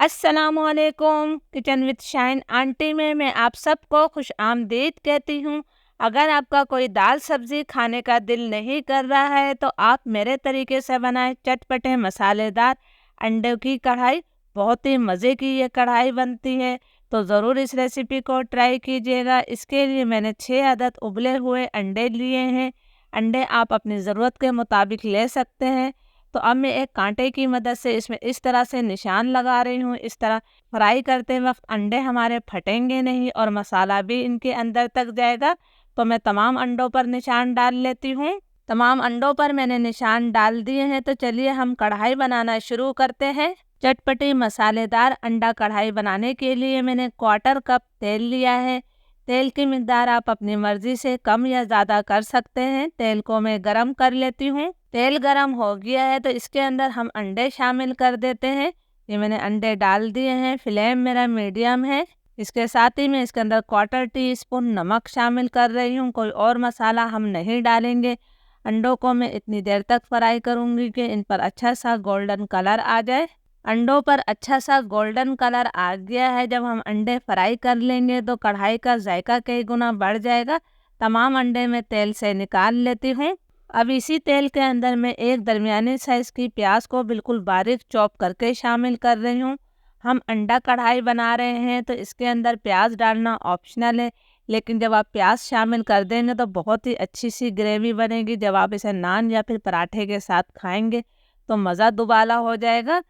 अस्सलामुअलैकुम। Kitchen with shine aunty में मैं आप सबको खुश आमदीद कहती हूँ। अगर आपका कोई दाल सब्ज़ी खाने का दिल नहीं कर रहा है तो आप मेरे तरीके से बनाएं चटपटे मसालेदार अंडे की कढ़ाई। बहुत ही मज़े की ये कढ़ाई बनती है, तो ज़रूर इस रेसिपी को ट्राई कीजिएगा। इसके लिए मैंने 6 अदद उबले हुए अंडे लिए हैं। अंडे आप अपनी ज़रूरत के मुताबिक ले सकते हैं। तो अब मैं एक कांटे की मदद से इसमें इस तरह से निशान लगा रही हूँ। इस तरह फ्राई करते वक्त अंडे हमारे फटेंगे नहीं और मसाला भी इनके अंदर तक जाएगा। तो मैं तमाम अंडों पर निशान डाल लेती हूँ। तमाम अंडों पर मैंने निशान डाल दिए हैं। तो चलिए हम कढ़ाई बनाना शुरू करते हैं। चटपटी मसालेदार अंडा कढ़ाई बनाने के लिए मैंने 1/4 कप तेल लिया है। तेल की मिकदार आप अपनी मर्जी से कम या ज़्यादा कर सकते हैं। तेल को मैं गरम कर लेती हूँ। तेल गरम हो गया है तो इसके अंदर हम अंडे शामिल कर देते हैं। ये मैंने अंडे डाल दिए हैं। फ्लेम मेरा मीडियम है। इसके साथ ही मैं इसके अंदर 1/4 टीस्पून नमक शामिल कर रही हूँ। कोई और मसाला हम नहीं डालेंगे। अंडों को मैं इतनी देर तक फ्राई करूँगी कि इन पर अच्छा सा गोल्डन कलर आ जाए। अंडों पर अच्छा सा गोल्डन कलर आ गया है। जब हम अंडे फ्राई कर लेंगे तो कढ़ाई का जायका कई गुना बढ़ जाएगा। तमाम अंडे मैं तेल से निकाल लेती हूँ। अब इसी तेल के अंदर मैं एक दरमियाने साइज़ की प्याज को बिल्कुल बारीक चॉप करके शामिल कर रही हूँ। हम अंडा कढ़ाई बना रहे हैं तो इसके अंदर प्याज डालना ऑप्शनल है, लेकिन जब आप प्याज शामिल कर देंगे तो बहुत ही अच्छी सी ग्रेवी बनेगी। जब आप इसे नान या फिर पराठे के साथ खाएंगे तो मज़ा दुबाला हो जाएगा।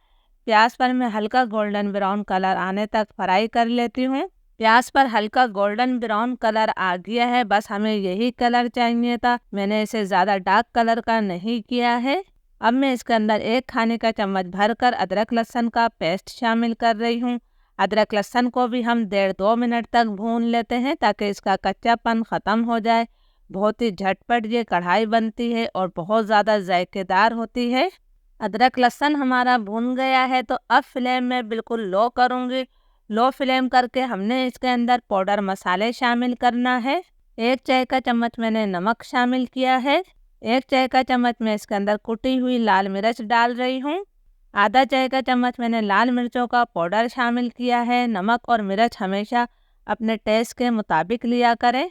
प्याज पर मैं हल्का गोल्डन ब्राउन कलर आने तक फ्राई कर लेती हूँ। प्याज पर हल्का गोल्डन ब्राउन कलर आ गया है, बस हमें यही कलर चाहिए था। मैंने इसे ज़्यादा डार्क कलर का नहीं किया है। अब मैं इसके अंदर 1 खाने का चम्मच भरकर अदरक लहसुन का पेस्ट शामिल कर रही हूँ। अदरक लहसुन को भी हम 1.5-2 मिनट तक भून लेते हैं ताकि इसका कच्चापन ख़त्म हो जाए। बहुत ही झटपट ये कढ़ाई बनती है और बहुत ज़्यादा जायकेदार होती है। अदरक लहसुन हमारा भून गया है तो अब फ्लेम में बिल्कुल लो करूँगी। लो फ्लेम करके हमने इसके अंदर पाउडर मसाले शामिल करना है। 1 चाय का चम्मच मैंने नमक शामिल किया है। 1 चाय का चम्मच मैं इसके अंदर कुटी हुई लाल मिर्च डाल रही हूँ। आधा चाय का चम्मच मैंने लाल मिर्चों का पाउडर शामिल किया है। नमक और मिर्च हमेशा अपने टेस्ट के मुताबिक लिया करें।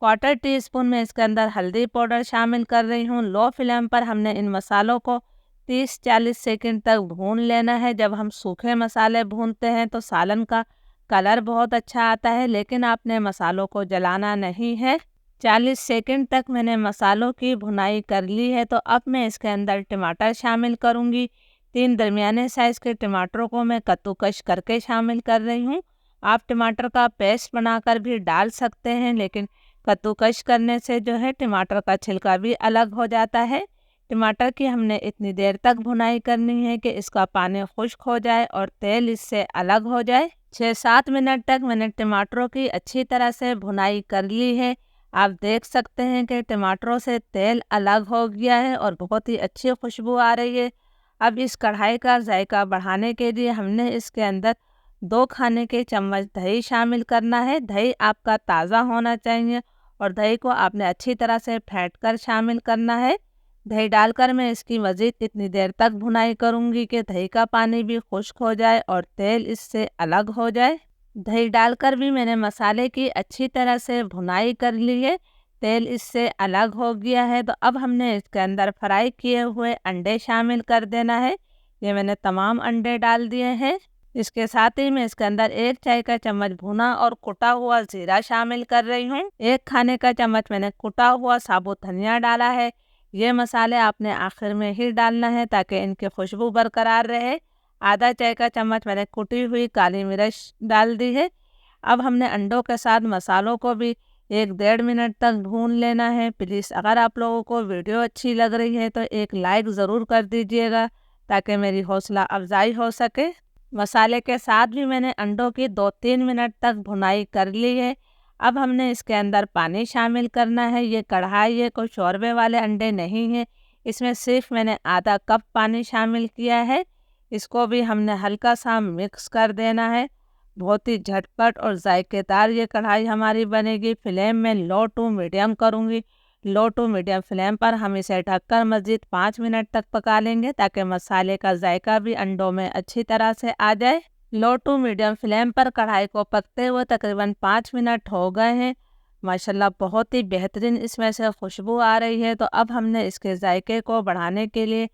1/4 टीस्पून में इसके अंदर हल्दी पाउडर शामिल कर रही हूँ। लो फ्लेम पर हमने इन मसालों को 30-40 सेकंड तक भून लेना है। जब हम सूखे मसाले भूनते हैं तो सालन का कलर बहुत अच्छा आता है, लेकिन आपने मसालों को जलाना नहीं है। 40 सेकंड तक मैंने मसालों की भुनाई कर ली है। तो अब मैं इसके अंदर टमाटर शामिल करूंगी। 3 दरमियाने साइज़ के टमाटरों को मैं कद्दूकस करके शामिल कर रही हूँ। आप टमाटर का पेस्ट बनाकर भी डाल सकते हैं, लेकिन कद्दूकस करने से जो है टमाटर का छिलका भी अलग हो जाता है। टमाटर की हमने इतनी देर तक भुनाई करनी है कि इसका पानी खुश्क हो जाए और तेल इससे अलग हो जाए। 6-7 मिनट तक मैंने टमाटरों की अच्छी तरह से भुनाई कर ली है। आप देख सकते हैं कि टमाटरों से तेल अलग हो गया है और बहुत ही अच्छी खुशबू आ रही है। अब इस कढ़ाई का जायका बढ़ाने के लिए हमने इसके अंदर 2 खाने के चम्मच दही शामिल करना है। दही आपका ताज़ा होना चाहिए और दही को आपने अच्छी तरह से फेंट कर शामिल करना है। दही डालकर मैं इसकी मज़ीद इतनी देर तक भुनाई करूंगी कि दही का पानी भी खुश्क हो जाए और तेल इससे अलग हो जाए। दही डालकर भी मैंने मसाले की अच्छी तरह से भुनाई कर ली है। तेल इससे अलग हो गया है। तो अब हमने इसके अंदर फ्राई किए हुए अंडे शामिल कर देना है। ये मैंने तमाम अंडे डाल दिए हैं। इसके साथ ही मैं इसके अंदर 1 चाय का चम्मच भुना और कुटा हुआ जीरा शामिल कर रही हूँ। 1 खाने का चम्मच मैंने कुटा हुआ साबुत धनिया डाला है। ये मसाले आपने आखिर में ही डालना है ताकि इनकी खुशबू बरकरार रहे। आधा चाय का चम्मच मैंने कुटी हुई काली मिर्च डाल दी है। अब हमने अंडों के साथ मसालों को भी 1-1.5 मिनट तक भून लेना है। प्लीज़ अगर आप लोगों को वीडियो अच्छी लग रही है तो एक लाइक ज़रूर कर दीजिएगा ताकि मेरी हौसला अफजाई हो सके। मसाले के साथ भी मैंने अंडों की 2-3 मिनट तक भुनाई कर ली है। अब हमने इसके अंदर पानी शामिल करना है। ये कढ़ाई है, कोई शोरबे वाले अंडे नहीं हैं। इसमें सिर्फ मैंने आधा कप पानी शामिल किया है। इसको भी हमने हल्का सा मिक्स कर देना है। बहुत ही झटपट और जायकेदार ये कढ़ाई हमारी बनेगी। फ्लेम में लो टू मीडियम करूँगी। लो टू मीडियम फ्लेम पर हम इसे ढककर मज़ीद 5 मिनट तक पका लेंगे ताकि मसाले का जायका भी अंडों में अच्छी तरह से आ जाए। लो टू मीडियम फ्लेम पर कढ़ाई को पकते हुए तकरीबन 5 मिनट हो गए हैं। माशाल्लाह बहुत ही बेहतरीन इसमें से खुशबू आ रही है। तो अब हमने इसके जायके को बढ़ाने के लिए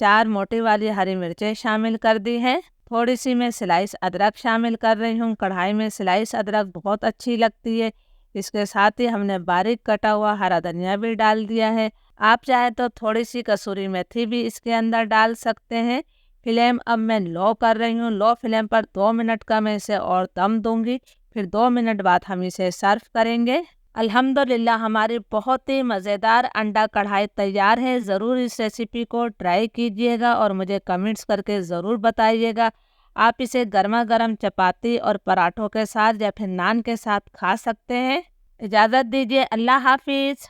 4 मोटी वाली हरी मिर्चें शामिल कर दी हैं। थोड़ी सी मैं स्लाइस अदरक शामिल कर रही हूँ। कढ़ाई में स्लाइस अदरक बहुत अच्छी लगती है। इसके साथ ही हमने बारीक कटा हुआ हरा धनिया भी डाल दिया है। आप चाहे तो थोड़ी सी कसूरी मेथी भी इसके अंदर डाल सकते हैं। फ्लेम अब मैं लो कर रही हूँ। लो फ्लेम पर 2 मिनट का मैं इसे और दम दूंगी। फिर 2 मिनट बाद हम इसे सर्व करेंगे। अल्हम्दुलिल्लाह हमारी बहुत ही मज़ेदार अंडा कढ़ाई तैयार है। ज़रूर इस रेसिपी को ट्राई कीजिएगा और मुझे कमेंट्स करके ज़रूर बताइएगा। आप इसे गर्मा गर्म चपाती और पराठों के साथ या फिर नान के साथ खा सकते हैं। इजाज़त दीजिए। अल्लाह हाफिज़।